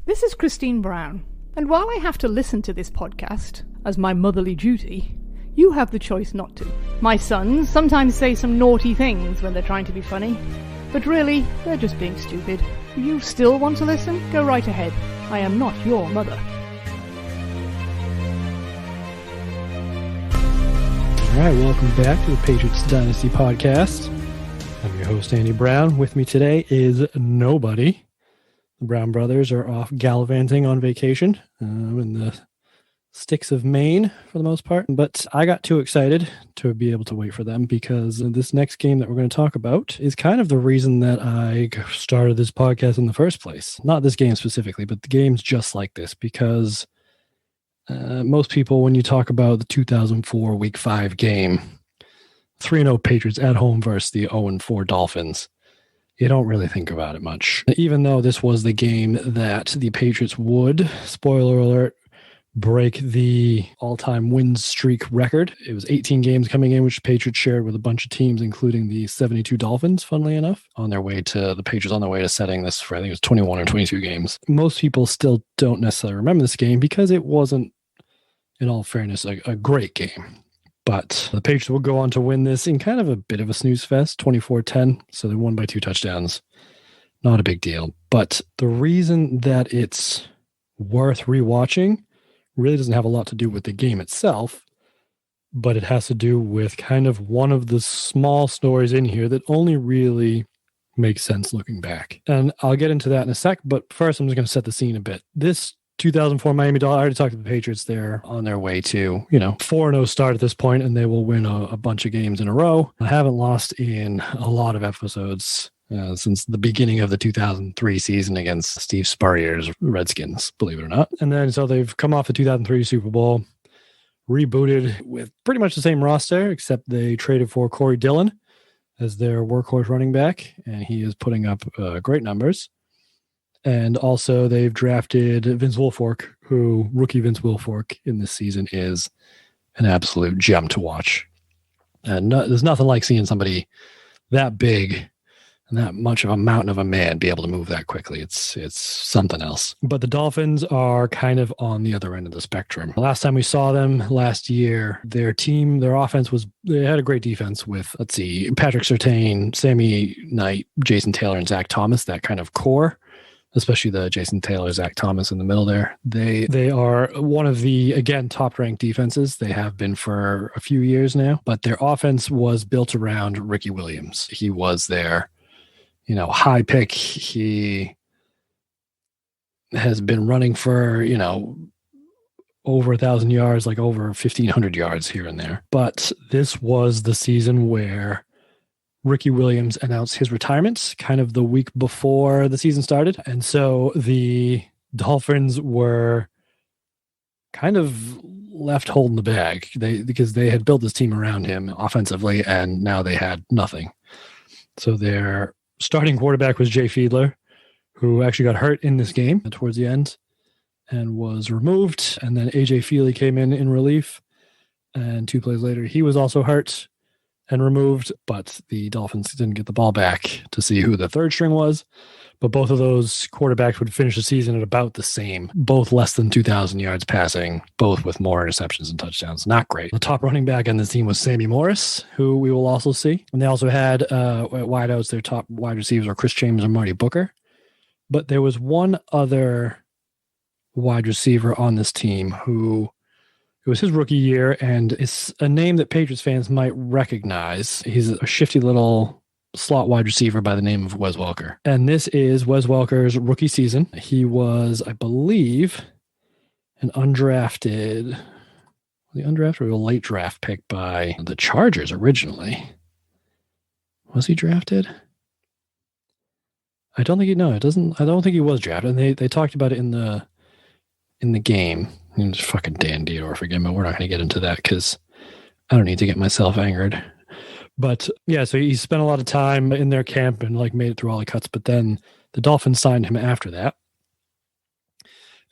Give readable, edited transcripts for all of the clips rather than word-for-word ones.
This is Christine Brown, and while I have to listen to this podcast as my motherly duty, you have the choice not to. My sons sometimes say some naughty things when they're trying to be funny, but really, they're just being stupid. Do you still want to listen? Go right ahead. I am not your mother. All right, welcome back to the Patriots Dynasty Podcast. I'm your host, Andy Brown. With me today is nobody. The Brown brothers are off gallivanting on vacation in the sticks of Maine for the most part. But I got too excited to be able to wait for them because this next game that we're going to talk about is kind of the reason that I started this podcast in the first place. Not this game specifically, but the games just like this, because most people, when you talk about the 2004 Week 5 game, 3-0 Patriots at home versus the 0-4 Dolphins, you don't really think about it much. Even though this was the game that the Patriots would, spoiler alert, break the all-time win streak record. It was 18 games coming in, which the Patriots shared with a bunch of teams, including the 72 Dolphins, funnily enough, on their way to setting this for, I think it was 21 or 22 games. Most people still don't necessarily remember this game because it wasn't, in all fairness, a great game. But the Patriots will go on to win this in kind of a bit of a snooze fest, 24-10. So they won by 2 touchdowns. Not a big deal. But the reason that it's worth rewatching really doesn't have a lot to do with the game itself, but it has to do with kind of one of the small stories in here that only really makes sense looking back. And I'll get into that in a sec, but first I'm just going to set the scene a bit. This 2004 Miami Dolphins, I already talked to the Patriots. They're on their way to, 4-0 start at this point, and they will win a bunch of games in a row. I haven't lost in a lot of episodes since the beginning of the 2003 season against Steve Spurrier's Redskins, believe it or not. And then so they've come off the 2003 Super Bowl, rebooted with pretty much the same roster, except they traded for Corey Dillon as their workhorse running back, and he is putting up great numbers. And also they've drafted Vince Wilfork, who rookie Vince Wilfork in this season is an absolute gem to watch. And there's nothing like seeing somebody that big and that much of a mountain of a man be able to move that quickly. It's something else. But the Dolphins are kind of on the other end of the spectrum. Last time we saw them last year, their offense they had a great defense with, Patrick Surtain, Sammy Knight, Jason Taylor, and Zach Thomas, that kind of core. Especially the Jason Taylor, Zach Thomas in the middle there. They are one of the, again, top-ranked defenses. They have been for a few years now. But their offense was built around Ricky Williams. He was their, high pick. He has been running for, over 1,000 yards, like over 1,500 yards here and there. But this was the season where Ricky Williams announced his retirement kind of the week before the season started. And so the Dolphins were kind of left holding the bag because they had built this team around him offensively, and now they had nothing. So their starting quarterback was Jay Fiedler, who actually got hurt in this game towards the end and was removed. And then AJ Feely came in relief. And 2 plays later, he was also hurt and removed, but the Dolphins didn't get the ball back to see who the third string was. But both of those quarterbacks would finish the season at about the same, both less than 2,000 yards passing, both with more interceptions and touchdowns. Not great. The top running back on this team was Sammy Morris, who we will also see. And they also had wideouts. Their top wide receivers were Chris James and Marty Booker. But there was one other wide receiver on this team who it was his rookie year, and it's a name that Patriots fans might recognize. He's a shifty little slot wide receiver by the name of Wes Welker. And this is Wes Welker's rookie season. He was, I believe, an undrafted or a late draft pick by the Chargers originally. Was he drafted? I don't think he was drafted. And they talked about it in the game. It's fucking Dan Dior, forgive me. We're not going to get into that because I don't need to get myself angered. But yeah, so he spent a lot of time in their camp and made it through all the cuts. But then the Dolphins signed him after that.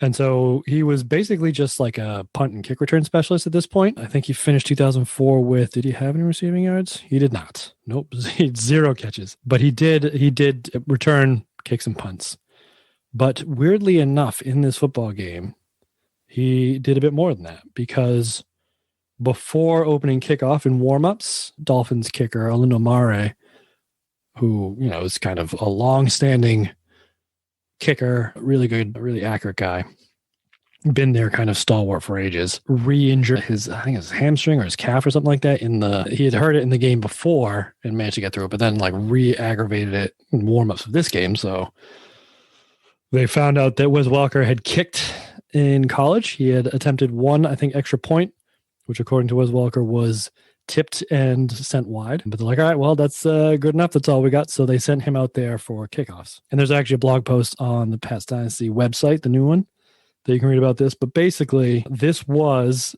And so he was basically just like a punt and kick return specialist at this point. I think he finished 2004 with, did he have any receiving yards? He did not. Nope. He had 0 catches. But he did return kicks and punts. But weirdly enough, in this football game, he did a bit more than that, because before opening kickoff in warmups, Dolphins kicker Olindo Mare, who, is kind of a long-standing kicker, really good, really accurate guy, been there kind of stalwart for ages, re-injured his hamstring or his calf or something like that he had hurt it in the game before and managed to get through it, but then re-aggravated it in warmups of this game. So they found out that Wes Welker had kicked in college. He had attempted one, extra point, which according to Wes Welker was tipped and sent wide. But they're like, all right, well, that's good enough. That's all we got. So they sent him out there for kickoffs. And there's actually a blog post on the Pats Dynasty website, the new one, that you can read about this. But basically, this was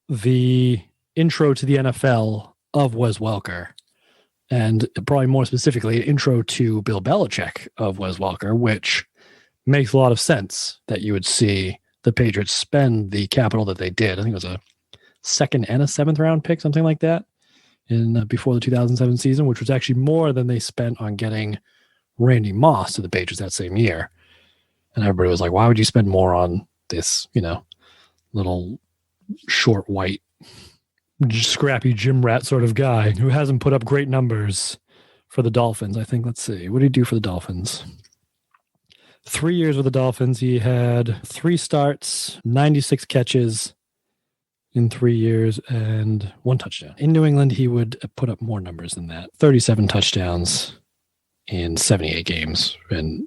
the intro to the NFL of Wes Welker. And probably more specifically, an intro to Bill Belichick of Wes Welker, which makes a lot of sense that you would see the Patriots spend the capital that they did. I think it was a second and a seventh round pick, something like that, before the 2007 season, which was actually more than they spent on getting Randy Moss to the Patriots that same year. And everybody was like, why would you spend more on this, little short, white, scrappy gym rat sort of guy who hasn't put up great numbers for the Dolphins? Let's see. What did he do for the Dolphins? 3 years with the Dolphins. He had 3 starts, 96 catches in 3 years, and 1 touchdown. In New England, he would put up more numbers than that. 37 touchdowns in 78 games and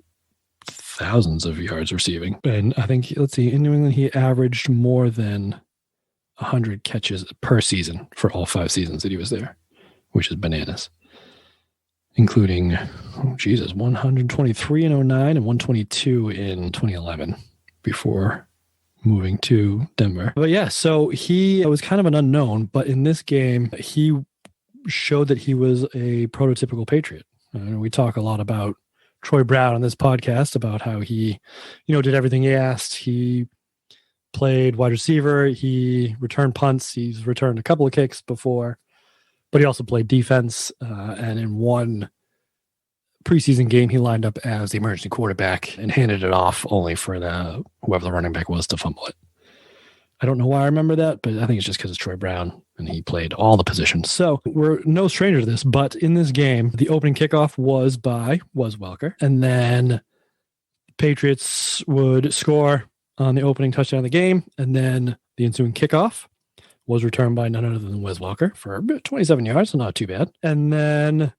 thousands of yards receiving. And in New England, he averaged more than 100 catches per season for all 5 seasons that he was there, which is bananas. Including, 123 in 2009 and 122 in 2011 before moving to Denver. But yeah, so he was kind of an unknown, but in this game, he showed that he was a prototypical Patriot. We talk a lot about Troy Brown on this podcast, about how he, did everything he asked. He played wide receiver. He returned punts. He's returned a couple of kicks before, but he also played defense. And in one preseason game, he lined up as the emergency quarterback and handed it off only for whoever the running back was to fumble it. I don't know why I remember that, but I think it's just because it's Troy Brown and he played all the positions. So we're no stranger to this, but in this game, the opening kickoff was by Wes Welker. And then the Patriots would score on the opening touchdown of the game. And then the ensuing kickoff was returned by none other than Wes Welker for 27 yards, so not too bad. And then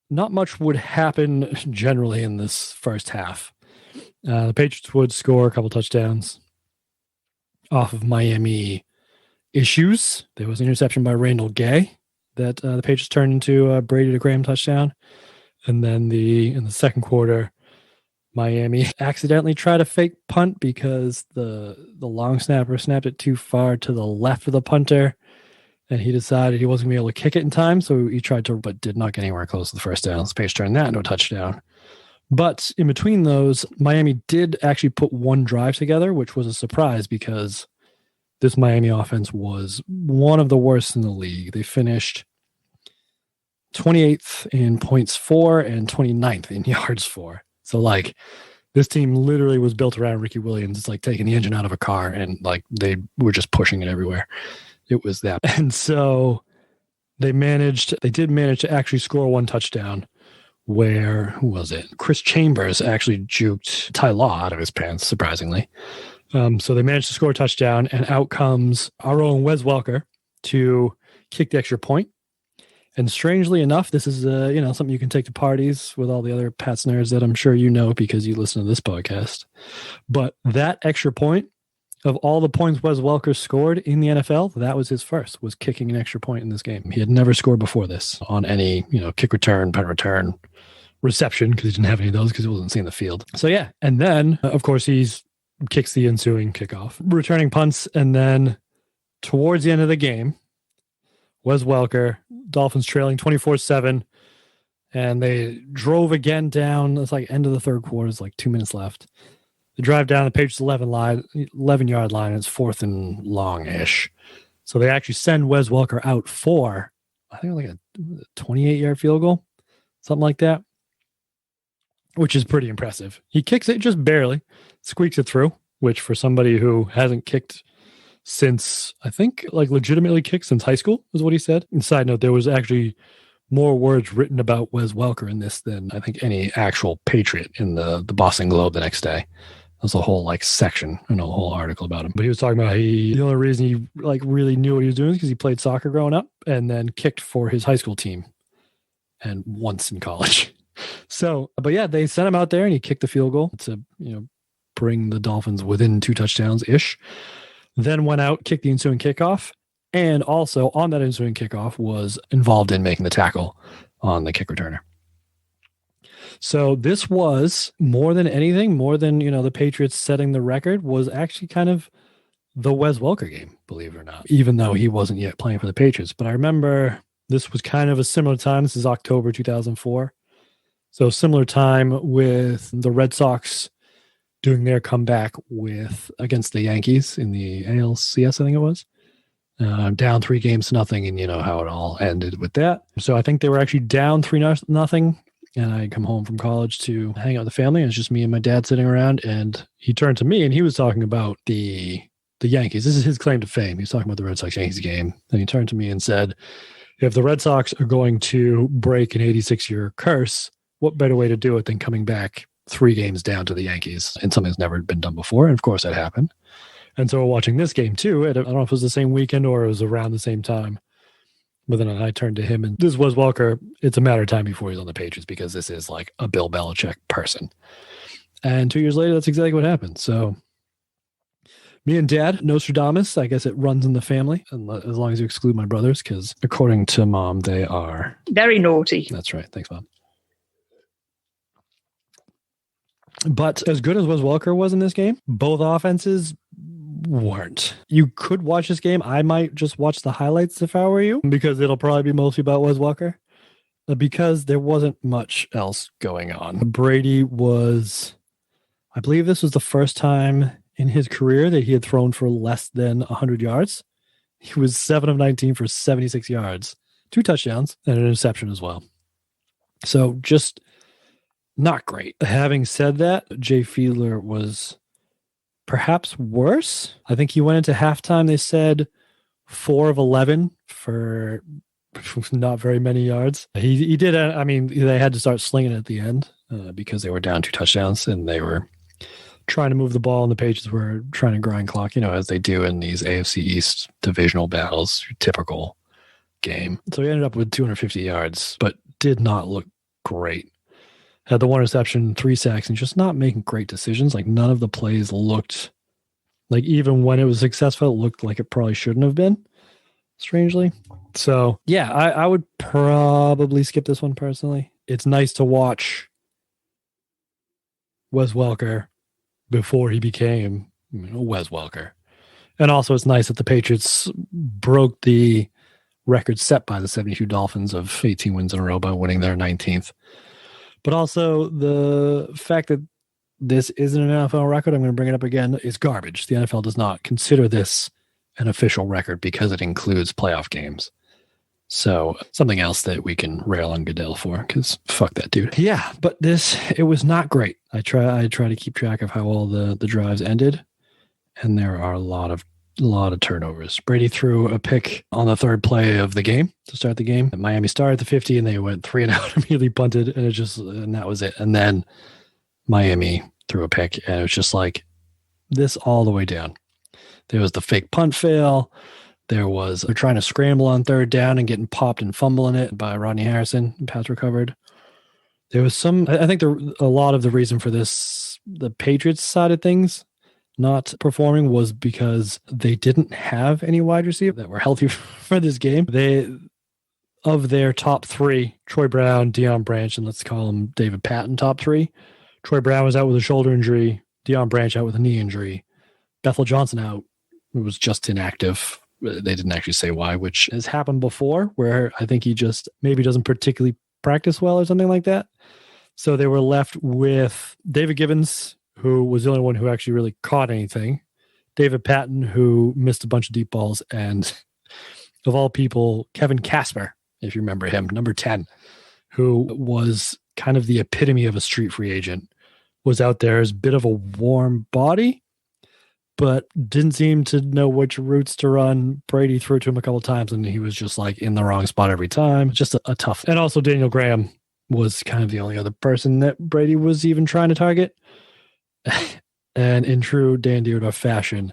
not much would happen generally in this first half. The Patriots would score a couple touchdowns off of Miami issues. There was an interception by Randall Gay that the Patriots turned into a Brady to Graham touchdown. And then in the second quarter, Miami accidentally tried a fake punt because the long snapper snapped it too far to the left of the punter, and he decided he wasn't going to be able to kick it in time, so he tried to, but did not get anywhere close to the first down. The Patriots turned that into a touchdown. But in between those, Miami did actually put one drive together, which was a surprise because this Miami offense was one of the worst in the league. They finished 28th in points for and 29th in yards for. So this team literally was built around Ricky Williams. It's like taking the engine out of a car and they were just pushing it everywhere. It was that. And so they did manage to actually score one touchdown where, who was it? Chris Chambers actually juked Ty Law out of his pants, surprisingly. So they managed to score a touchdown, and out comes our own Wes Welker to kick the extra point. And strangely enough, this is something you can take to parties with all the other Pats nerds that I'm sure you know because you listen to this podcast. But that extra point, of all the points Wes Welker scored in the NFL, that was his first, was kicking an extra point in this game. He had never scored before this on any, kick return, punt return, reception, because he didn't have any of those because he wasn't seeing the field. So yeah, and then, of course, kicks the ensuing kickoff, returning punts, and then towards the end of the game, Wes Welker, Dolphins trailing 24-7, and they drove again down. It's end of the third quarter. It's 2 minutes left. They drive down the Patriots 11-yard line. It's 4th and long-ish. So they actually send Wes Welker out for, I think, a 28-yard field goal, something like that. which is pretty impressive. He kicks it just barely, squeaks it through, which for somebody who hasn't kicked since, I think, like legitimately kicked since high school, is what he said. And side note, there was actually more words written about Wes Welker in this than I think any actual Patriot in the Boston Globe the next day. There's a whole like section, a whole article about him. But he was talking about the only reason he like really knew what he was doing is because he played soccer growing up and then kicked for his high school team and once in college. So, but yeah, they sent him out there and he kicked the field goal to, bring the Dolphins within 2 touchdowns ish. Then went out, kicked the ensuing kickoff, and also on that ensuing kickoff was involved in making the tackle on the kick returner. So this was more than anything, more than, the Patriots setting the record, was actually kind of the Wes Welker game, believe it or not, even though he wasn't yet playing for the Patriots. But I remember this was kind of a similar time. This is October 2004. So similar time with the Red Sox doing their comeback against the Yankees in the ALCS, I think it was. Down 3-0, and you know how it all ended with that. So I think they were actually down 3-0, and I come home from college to hang out with the family, and it's just me and my dad sitting around, and he turned to me, and he was talking about the Yankees. This is his claim to fame. He was talking about the Red Sox-Yankees game, and he turned to me and said, if the Red Sox are going to break an 86-year curse, what better way to do it than coming back 3 games down to the Yankees, and something that's never been done before. And of course that happened. And so we're watching this game too. I don't know if it was the same weekend or it was around the same time. But then I turned to him, and this was Welker. It's a matter of time before he's on the Patriots because this is like a Bill Belichick person. And 2 years later, that's exactly what happened. So me and Dad, Nostradamus, I guess it runs in the family, as long as you exclude my brothers, because according to Mom, they are very naughty. That's right. Thanks, Mom. But as good as Wes Welker was in this game, both offenses weren't. You could watch this game. I might just watch the highlights if I were you, because it'll probably be mostly about Wes Welker, because there wasn't much else going on. Brady was, I believe this was the first time in his career that he had thrown for less than 100 yards. He was 7 of 19 for 76 yards, 2 touchdowns, and an interception as well. So just not great. Having said that, Jay Fiedler was perhaps worse. I think he went into halftime, they said 4 of 11 for not very many yards. He did, they had to start slinging at the end because they were down 2 touchdowns and they were trying to move the ball, and the Patriots were trying to grind clock, as they do in these AFC East divisional battles, typical game. So he ended up with 250 yards, but did not look great. Had the 1 interception, 3 sacks, and just not making great decisions. Like none of the plays looked like, even when it was successful, it looked like it probably shouldn't have been, strangely. So yeah, I would probably skip this one personally. It's nice to watch Wes Welker before he became Wes Welker. And also it's nice that the Patriots broke the record set by the 72 Dolphins of 18 wins in a row by winning their 19th. But also the fact that this isn't an NFL record, I'm going to bring it up again, is garbage. The NFL does not consider this an official record because it includes playoff games. So something else that we can rail on Goodell for, because fuck that dude. Yeah, but it was not great. I try to keep track of how all the drives ended, and there are a lot of turnovers. Brady threw a pick on the 3rd play of the game to start the game. Miami started at the 50 and they went 3 and out, immediately punted, and that was it. And then Miami threw a pick, and it was just like this all the way down. There was the fake punt fail. They're trying to scramble on 3rd down and getting popped and fumbling it by Rodney Harrison. Pass recovered. There was I think a lot of the reason for this, the Patriots side of things not performing, was because they didn't have any wide receivers that were healthy for this game. Of their top 3, Troy Brown, Deion Branch, and let's call him David Patton, top 3. Troy Brown was out with a shoulder injury. Deion Branch out with a knee injury. Bethel Johnson out. It was just inactive. They didn't actually say why, which has happened before, where I think he just maybe doesn't particularly practice well or something like that. So they were left with David Gibbons, who was the only one who actually really caught anything. David Patton, who missed a bunch of deep balls. And of all people, Kevin Casper, if you remember him, number 10, who was kind of the epitome of a street free agent, was out there as a bit of a warm body, but didn't seem to know which routes to run. Brady threw to him a couple times, and he was just like in the wrong spot every time. Just a tough. And also Daniel Graham was kind of the only other person that Brady was even trying to target. And in true Dan Dierdorf fashion,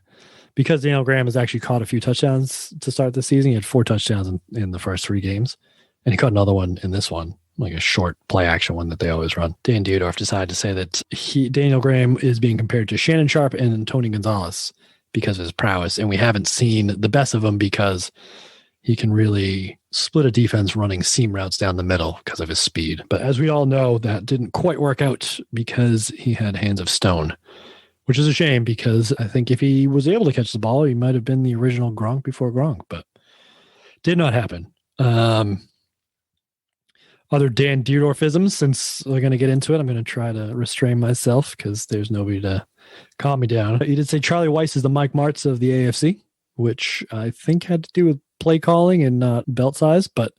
because Daniel Graham has actually caught a few touchdowns to start the season, he had 4 touchdowns in the first 3 games, and he caught another one in this one, like a short play action one that they always run. Dan Dierdorf decided to say that Daniel Graham is being compared to Shannon Sharp and Tony Gonzalez because of his prowess, and we haven't seen the best of him because he can really split a defense running seam routes down the middle because of his speed. But as we all know, that didn't quite work out because he had hands of stone, which is a shame because I think if he was able to catch the ball, he might have been the original Gronk before Gronk, but did not happen. Other Dan Dierdorfisms, since we're going to get into it, I'm going to try to restrain myself because there's nobody to calm me down. He did say Charlie Weiss is the Mike Martz of the AFC, which I think had to do with play calling and not belt size, but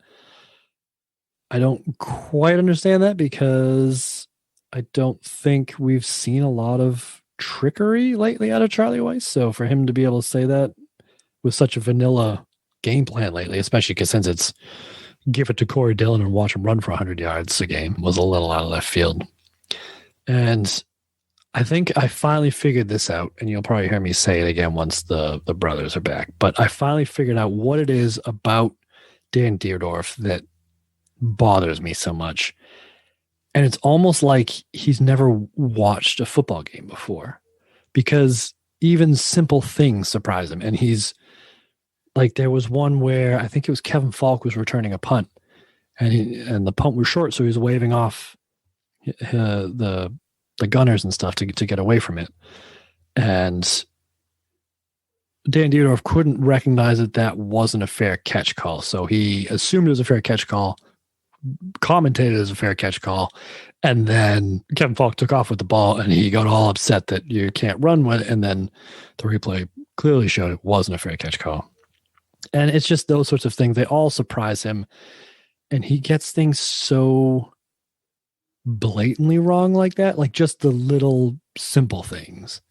I don't quite understand that because I don't think we've seen a lot of trickery lately out of Charlie Weiss. So for him to be able to say that with such a vanilla game plan lately, especially because since it's give it to Corey Dillon and watch him run for 100 yards a game, was a little out of left field. And I think I finally figured this out, and you'll probably hear me say it again once the brothers are back, but I finally figured out what it is about Dan Dierdorf that bothers me so much. And it's almost like he's never watched a football game before because even simple things surprise him. And he's like, there was one where I think it was Kevin Falk was returning a punt and the punt was short. So he was waving off the gunners and stuff to get away from it. And Dan Dierdorf couldn't recognize that wasn't a fair catch call. So he assumed it was a fair catch call, commentated as a fair catch call, and then Kevin Falk took off with the ball and he got all upset that you can't run with it, and then the replay clearly showed it wasn't a fair catch call. And it's just those sorts of things, they all surprise him, and he gets things so blatantly wrong like that, like just the little simple things.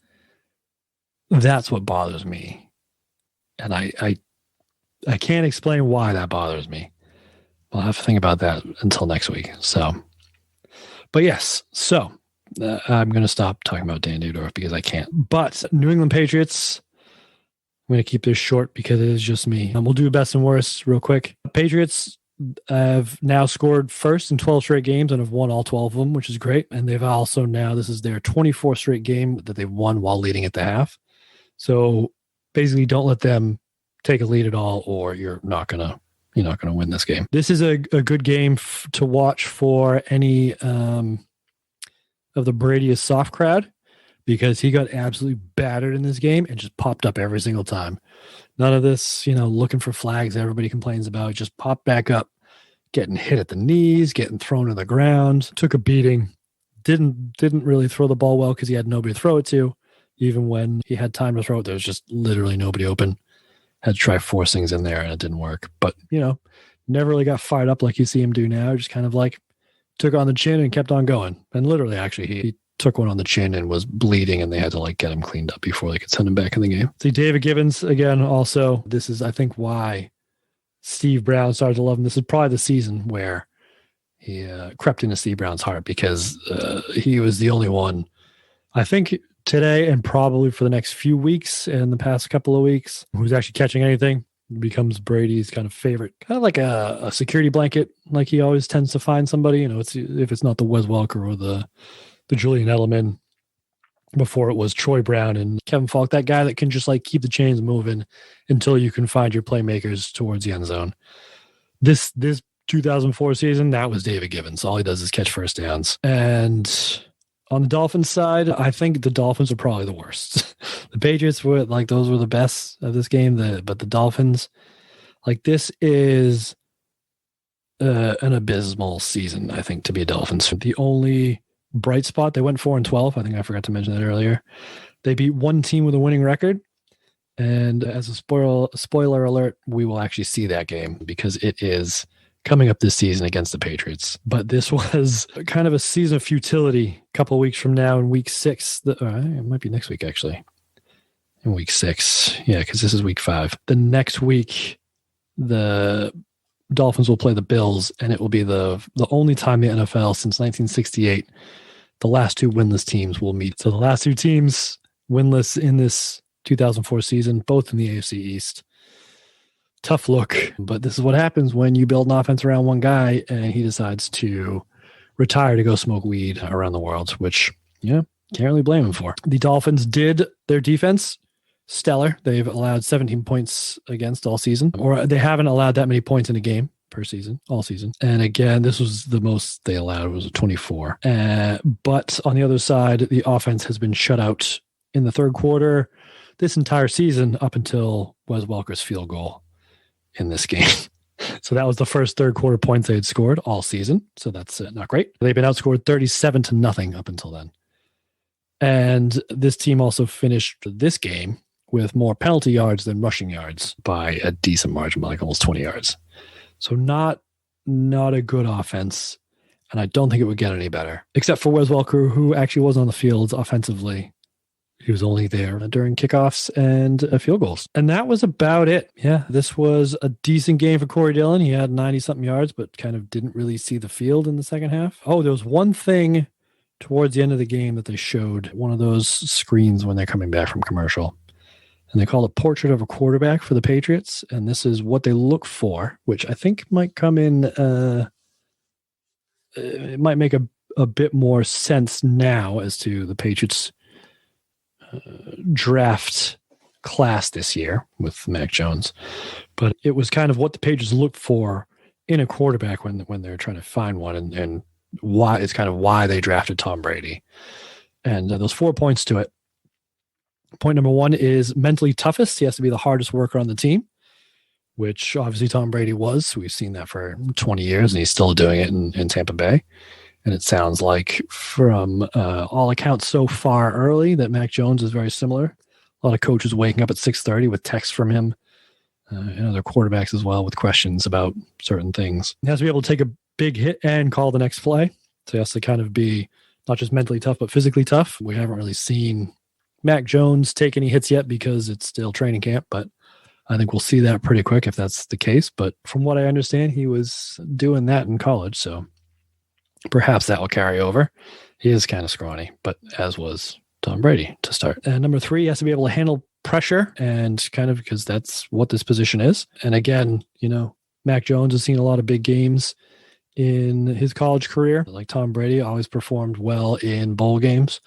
That's what bothers me, and I can't explain why that bothers me. I'll have to think about that until next week. So, but yes, so I'm going to stop talking about Dan Dierdorf because I can't. But New England Patriots, I'm going to keep this short because it is just me. We'll do best and worst real quick. Patriots have now scored first in 12 straight games and have won all 12 of them, which is great. And they've also now, this is their 24th straight game that they've won while leading at the half. So basically don't let them take a lead at all, or you're not going to win this game. This is a good game to watch for any of the Brady is soft crowd, because he got absolutely battered in this game and just popped up every single time. None of this, looking for flags everybody complains about. Just popped back up, getting hit at the knees, getting thrown to the ground, took a beating, didn't really throw the ball well because he had nobody to throw it to. Even when he had time to throw it, there was just literally nobody open. Had to try 4 things in there and it didn't work. But, never really got fired up like you see him do now. Just kind of like took on the chin and kept on going. And literally, actually, he took one on the chin and was bleeding, and they had to get him cleaned up before they could send him back in the game. See, David Gibbons, again, also, this is, I think, why Steve Brown started to love him. This is probably the season where he crept into Steve Brown's heart, because he was the only one, I think, today and probably for the next few weeks and the past couple of weeks, who's actually catching anything. Becomes Brady's kind of favorite, kind of like a security blanket, like he always tends to find somebody. If it's not the Wes Welker or the Julian Edelman, before it was Troy Brown and Kevin Falk, that guy that can just keep the chains moving until you can find your playmakers towards the end zone. This 2004 season, that was David Gibbons. All he does is catch first downs. And on the Dolphins side, I think the Dolphins are probably the worst. The Patriots were those were the best of this game, but the Dolphins, this is an abysmal season, I think, to be a Dolphins. The only bright spot, they went 4-12. I think I forgot to mention that earlier. They beat one team with a winning record. And as a spoiler alert, we will actually see that game because it is coming up this season against the Patriots. But this was kind of a season of futility a couple of weeks from now in week 6. It might be next week, actually. In week 6. Yeah, because this is week 5. The next week, the Dolphins will play the Bills, and it will be the only time in the NFL since 1968 the last 2 winless teams will meet. So the last 2 teams winless in this 2004 season, both in the AFC East. Tough look, but this is what happens when you build an offense around one guy and he decides to retire to go smoke weed around the world, which, can't really blame him for. The Dolphins did their defense stellar. They've allowed 17 points against all season, or they haven't allowed that many points in a game per season, all season. And again, this was the most they allowed, was 24. But on the other side, the offense has been shut out in the third quarter this entire season up until Wes Welker's field goal in this game. So that was the first third quarter points they had scored all season. So that's not great. They've been outscored 37-0 up until then. And this team also finished this game with more penalty yards than rushing yards by a decent margin, like almost 20 yards. So not a good offense, and I don't think it would get any better, except for Wes Welker, who actually was on the field offensively. He was only there during kickoffs and field goals. And that was about it. Yeah, this was a decent game for Corey Dillon. He had 90-something yards, but kind of didn't really see the field in the second half. Oh, there was one thing towards the end of the game that they showed, one of those screens when they're coming back from commercial. And they call it Portrait of a Quarterback for the Patriots. And this is what they look for, which I think might come in, it might make a bit more sense now as to the Patriots draft class this year with Mac Jones. But it was kind of what the Patriots looked for in a quarterback when they're trying to find one, and why it's kind of why they drafted Tom Brady. And those 4 points to it. Point number 1 is mentally toughest. He has to be the hardest worker on the team, which obviously Tom Brady was. We've seen that for 20 years, and he's still doing it in Tampa Bay. And it sounds like from all accounts so far early that Mac Jones is very similar. A lot of coaches waking up at 6:30 with texts from him and other quarterbacks as well with questions about certain things. He has to be able to take a big hit and call the next play. So he has to kind of be not just mentally tough, but physically tough. We haven't really seen Mac Jones take any hits yet because it's still training camp, but I think we'll see that pretty quick if that's the case. But from what I understand, he was doing that in college, so perhaps that will carry over. He is kind of scrawny, but as was Tom Brady to start. And number 3, he has to be able to handle pressure, and kind of because that's what this position is. And again, Mac Jones has seen a lot of big games in his college career. Like Tom Brady, always performed well in bowl games.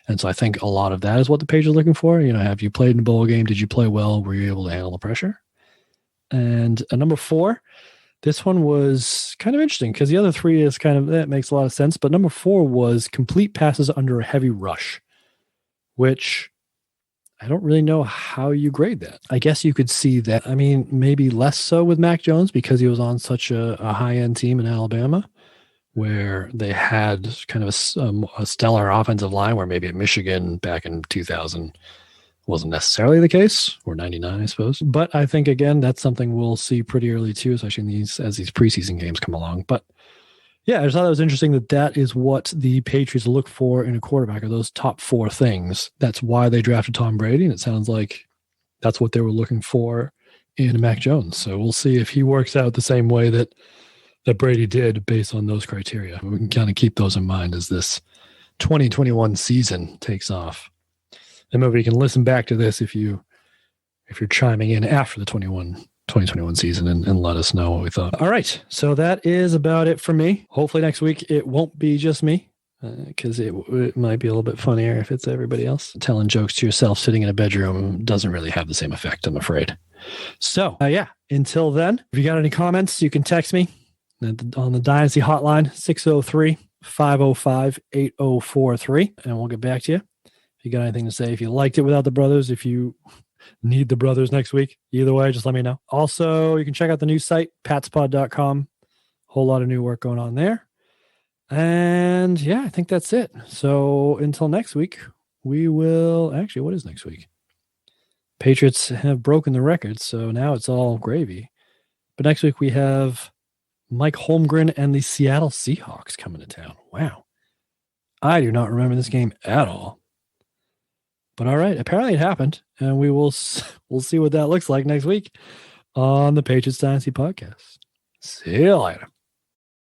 And so I think a lot of that is what the page is looking for. Have you played in a bowl game? Did you play well? Were you able to handle the pressure? And number 4, this one was kind of interesting because the other 3 is that makes a lot of sense. But number 4 was complete passes under a heavy rush, which I don't really know how you grade that. I guess you could see that. I mean, maybe less so with Mac Jones because he was on such a high-end team in Alabama, where they had kind of a stellar offensive line, where maybe at Michigan back in 2000 wasn't necessarily the case, or 99, I suppose. But I think, again, that's something we'll see pretty early too, especially as these preseason games come along. But yeah, I just thought it was interesting that is what the Patriots look for in a quarterback, are those top 4 things. That's why they drafted Tom Brady, and it sounds like that's what they were looking for in Mac Jones. So we'll see if he works out the same way that Brady did based on those criteria. We can kind of keep those in mind as this 2021 season takes off. And maybe you can listen back to this if you're chiming in after the 2021 season and let us know what we thought. All right. So that is about it for me. Hopefully next week it won't be just me, because it might be a little bit funnier if it's everybody else. Telling jokes to yourself sitting in a bedroom doesn't really have the same effect, I'm afraid. So until then, if you got any comments, you can text me on the Dynasty hotline, 603-505-8043, and we'll get back to you. If you got anything to say, if you liked it without the brothers, if you need the brothers next week, either way, just let me know. Also, you can check out the new site, patspod.com. Whole lot of new work going on there. And I think that's it. So until next week, we will actually, what is next week? Patriots have broken the record, so now it's all gravy. But next week we have Mike Holmgren and the Seattle Seahawks coming to town. Wow. I do not remember this game at all. But all right, apparently it happened, and we'll see what that looks like next week on the Patriots Dynasty Podcast. See you later.